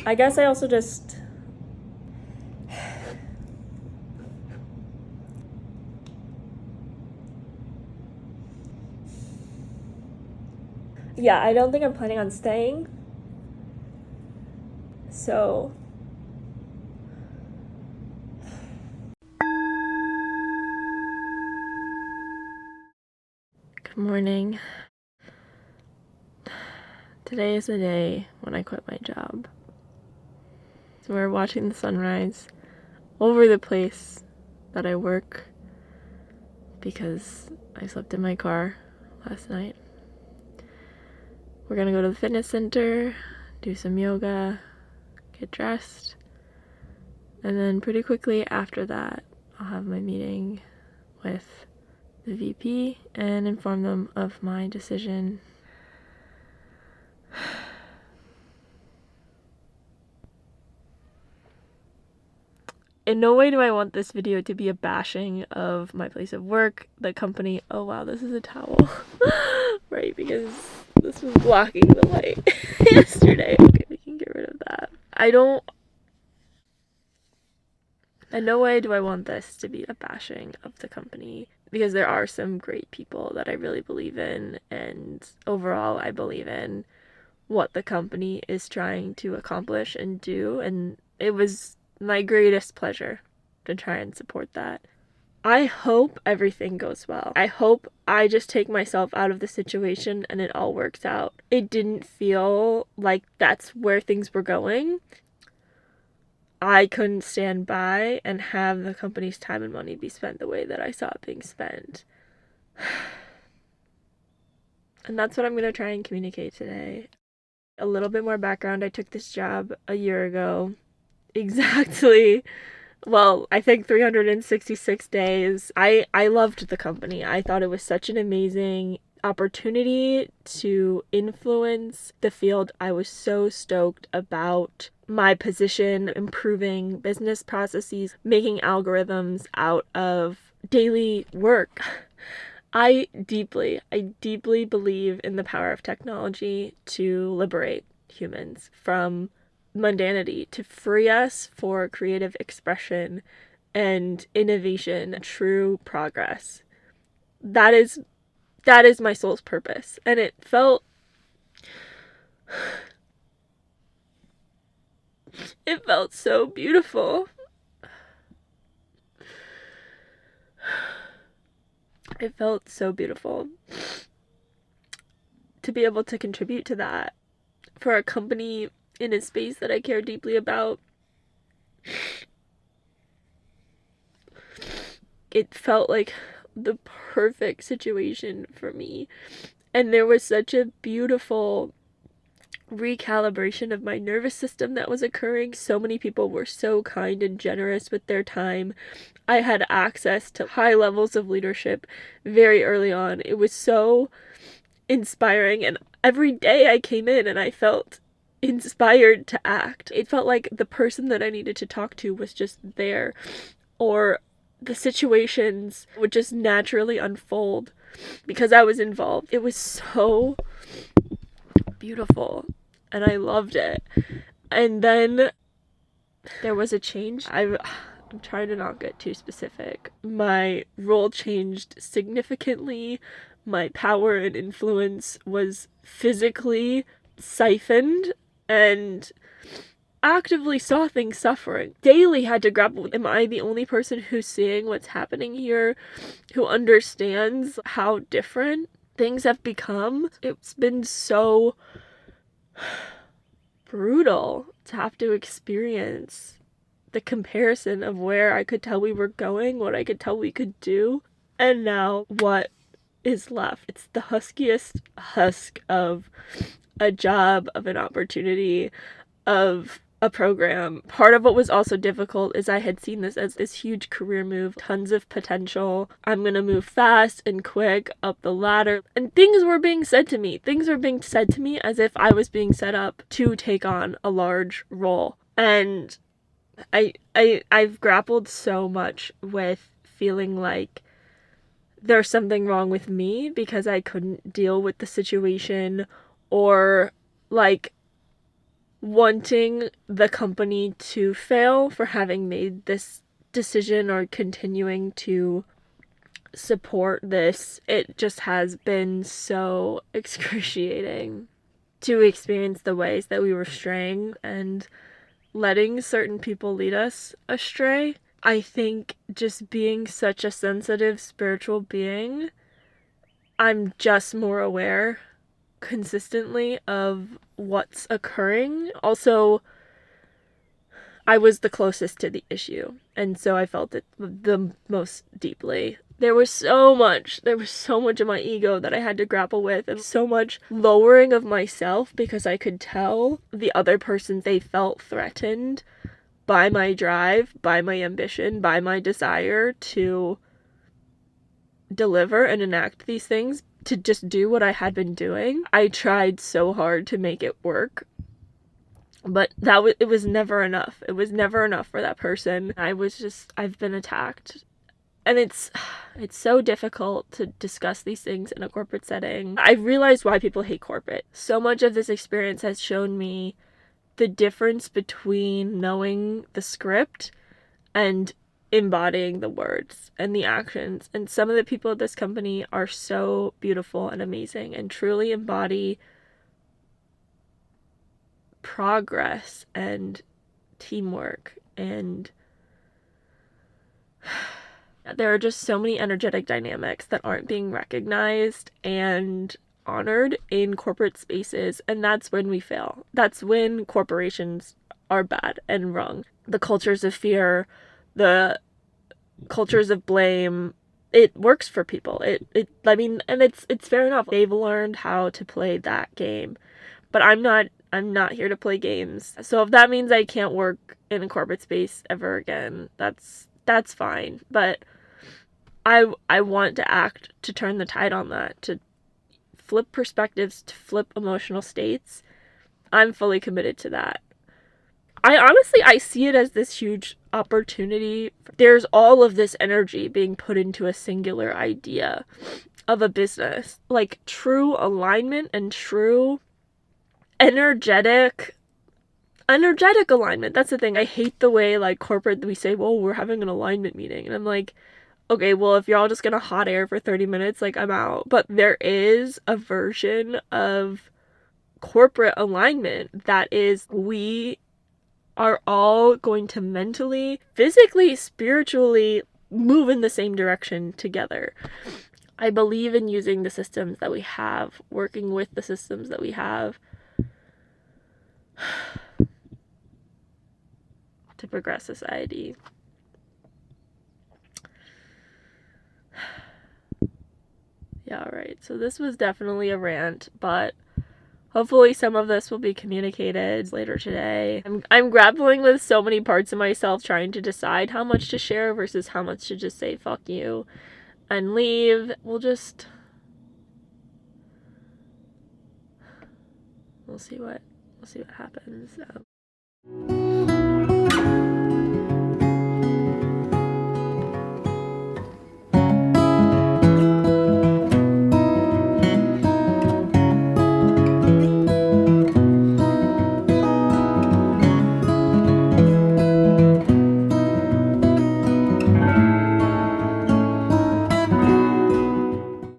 I guess I also just... Yeah, I don't think I'm planning on staying. So... Good morning. Today is the day when I quit my job. So we're watching the sunrise over the place that I work because I slept in my car last night. We're gonna go to the fitness center, do some yoga, get dressed, and then pretty quickly after that, I'll have my meeting with the VP and inform them of my decision. In no way do I want this video to be a bashing of my place of work, the company. Oh wow, this is a towel. Right, because this was blocking the light yesterday. Okay, we can get rid of that. In no way do I want this to be a bashing of the company, because there are some great people that I really believe in, and overall I believe in what the company is trying to accomplish and do, and it was my greatest pleasure to try and support that. I hope everything goes well. I hope I just take myself out of the situation and it all works out. It didn't feel like that's where things were going. I couldn't stand by and have the company's time and money be spent the way that I saw it being spent. And that's what I'm going to try and communicate today. A little bit more background. I took this job a year ago. Exactly. Well, I think 366 days. I loved the company. I thought it was such an amazing opportunity to influence the field. I was so stoked about my position, improving business processes, making algorithms out of daily work. I deeply believe in the power of technology to liberate humans from mundanity, to free us for creative expression and innovation, true progress. That is my soul's purpose. And it felt so beautiful. It felt so beautiful to be able to contribute to that for a company in a space that I care deeply about. It felt like the perfect situation for me. And there was such a beautiful recalibration of my nervous system that was occurring. So many people were so kind and generous with their time. I had access to high levels of leadership very early on. It was so inspiring, and every day I came in and I felt inspired to act. It felt like the person that I needed to talk to was just there, or the situations would just naturally unfold because I was involved. It was so beautiful and I loved it. And then there was a change. I'm trying to not get too specific. My role changed significantly. My power and influence was physically siphoned, and actively saw things suffering. Daily had to grapple with, am I the only person who's seeing what's happening here, who understands how different things have become? It's been so brutal to have to experience the comparison of where I could tell we were going, what I could tell we could do, and now what is left. It's the huskiest husk of a job, of an opportunity, of a program. Part of what was also difficult is I had seen this as this huge career move, tons of potential. I'm gonna move fast and quick up the ladder. And things were being said to me. Things were being said to me as if I was being set up to take on a large role. And I've grappled so much with feeling like there's something wrong with me because I couldn't deal with the situation, or like wanting the company to fail for having made this decision or continuing to support this. It just has been so excruciating to experience the ways that we were straying and letting certain people lead us astray. I think just being such a sensitive spiritual being, I'm just more aware consistently of what's occurring. Also, I was the closest to the issue, and so I felt it the most deeply. There was so much of my ego that I had to grapple with, and so much lowering of myself because I could tell the other person, they felt threatened by my drive, by my ambition, by my desire to deliver and enact these things, to just do what I had been doing. I tried so hard to make it work, but it was never enough. It was never enough for that person. I've been attacked. And it's so difficult to discuss these things in a corporate setting. I realized why people hate corporate. So much of this experience has shown me the difference between knowing the script and embodying the words and the actions. And some of the people at this company are so beautiful and amazing and truly embody progress and teamwork, and there are just so many energetic dynamics that aren't being recognized and honored in corporate spaces, and that's when we fail. That's when corporations are bad and wrong. The cultures of fear, the cultures of blame, it works for people. And it's fair enough. They've learned how to play that game. But I'm not here to play games. So if that means I can't work in a corporate space ever again, that's fine. But I want to act to turn the tide on that, to flip perspectives, to flip emotional states. I'm fully committed to that. I see it as this huge opportunity. There's all of this energy being put into a singular idea of a business. Like true alignment and true energetic alignment. That's the thing. I hate the way like corporate we say, well, we're having an alignment meeting. And I'm like, okay, well, if you're all just gonna hot air for 30 minutes, like, I'm out. But there is a version of corporate alignment that is, we are all going to mentally, physically, spiritually move in the same direction together. I believe in using the systems that we have, working with the systems that we have to progress society. Yeah, right. So this was definitely a rant, but hopefully some of this will be communicated later today. I'm grappling with so many parts of myself, trying to decide how much to share versus how much to just say fuck you and leave. We'll see what happens.